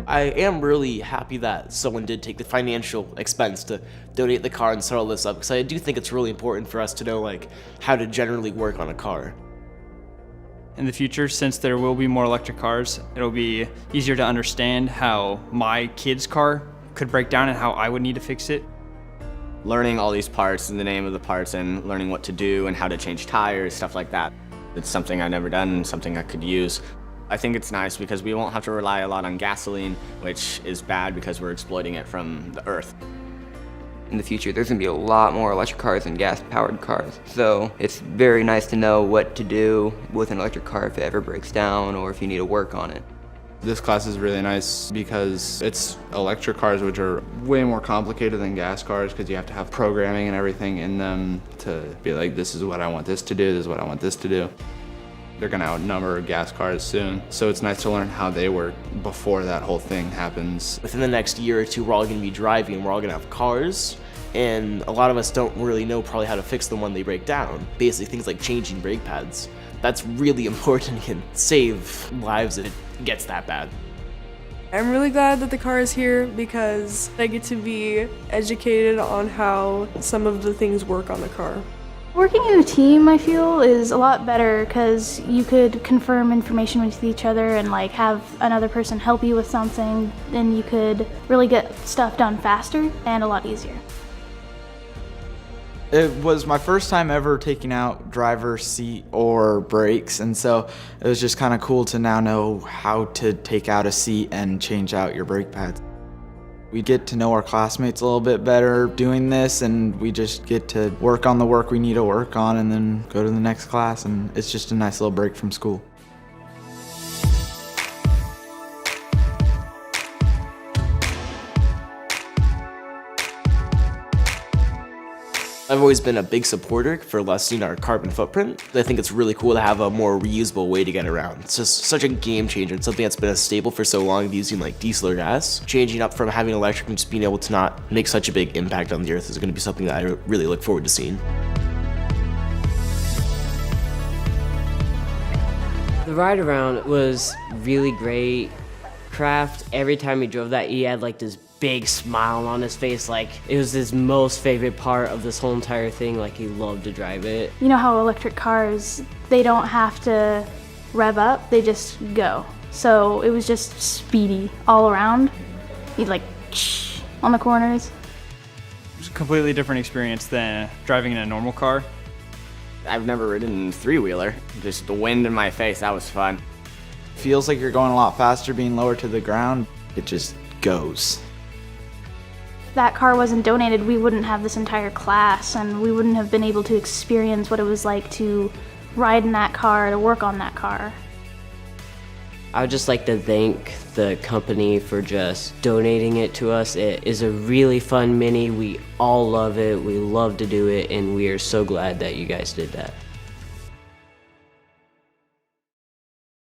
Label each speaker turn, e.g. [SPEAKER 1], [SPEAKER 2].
[SPEAKER 1] I am really happy that someone did take the financial expense to donate the car and set all this up, because I do think it's really important for us to know how to generally work on a car.
[SPEAKER 2] In the future, since there will be more electric cars, it'll be easier to understand how my kid's car could break down and how I would need to fix it.
[SPEAKER 3] Learning all these parts and the name of the parts and learning what to do and how to change tires, stuff like that. It's something I've never done and something I could use. I think it's nice because we won't have to rely a lot on gasoline, which is bad because we're exploiting it from the earth.
[SPEAKER 4] In the future, there's gonna be a lot more electric cars than gas-powered cars. So it's very nice to know what to do with an electric car if it ever breaks down or if you need to work on it.
[SPEAKER 5] This class is really nice because it's electric cars, which are way more complicated than gas cars because you have to have programming and everything in them to be like, this is what I want this to do, this is what I want this to do. They're gonna outnumber gas cars soon, so it's nice to learn how they work before that whole thing happens.
[SPEAKER 1] Within the next year or two, we're all gonna be driving, we're all gonna have cars, and a lot of us don't really know probably how to fix them when they break down. Basically things like changing brake pads. That's really important and can save lives if it gets that bad.
[SPEAKER 6] I'm really glad that the car is here because I get to be educated on how some of the things work on the car.
[SPEAKER 7] Working in a team, I feel, is a lot better because you could confirm information with each other and have another person help you with something, and you could really get stuff done faster and a lot easier.
[SPEAKER 8] It was my first time ever taking out driver's seat or brakes, and so it was just kind of cool to now know how to take out a seat and change out your brake pads. We get to know our classmates a little bit better doing this, and we just get to work on the work we need to work on and then go to the next class, and it's just a nice little break from school.
[SPEAKER 1] I've always been a big supporter for lessening our carbon footprint. I think it's really cool to have a more reusable way to get around. It's just such a game changer and something that's been a staple for so long, using diesel or gas. Changing up from having electric and just being able to not make such a big impact on the earth is going to be something that I really look forward to seeing.
[SPEAKER 9] The ride around was really great. Kraft, every time he drove that, he had this big smile on his face, it was his most favorite part of this whole entire thing, he loved to drive it.
[SPEAKER 7] You know how electric cars, they don't have to rev up, they just go. So it was just speedy all around. You'd on the corners.
[SPEAKER 2] It was a completely different experience than driving in a normal car.
[SPEAKER 3] I've never ridden in a three-wheeler. Just the wind in my face, that was fun.
[SPEAKER 8] Feels like you're going a lot faster being lower to the ground. It just goes.
[SPEAKER 7] If that car wasn't donated, we wouldn't have this entire class, and we wouldn't have been able to experience what it was like to ride in that car, to work on that car.
[SPEAKER 9] I would just like to thank the company for just donating it to us. It is a really fun Mini. We all love it. We love to do it, and we are so glad that you guys did that.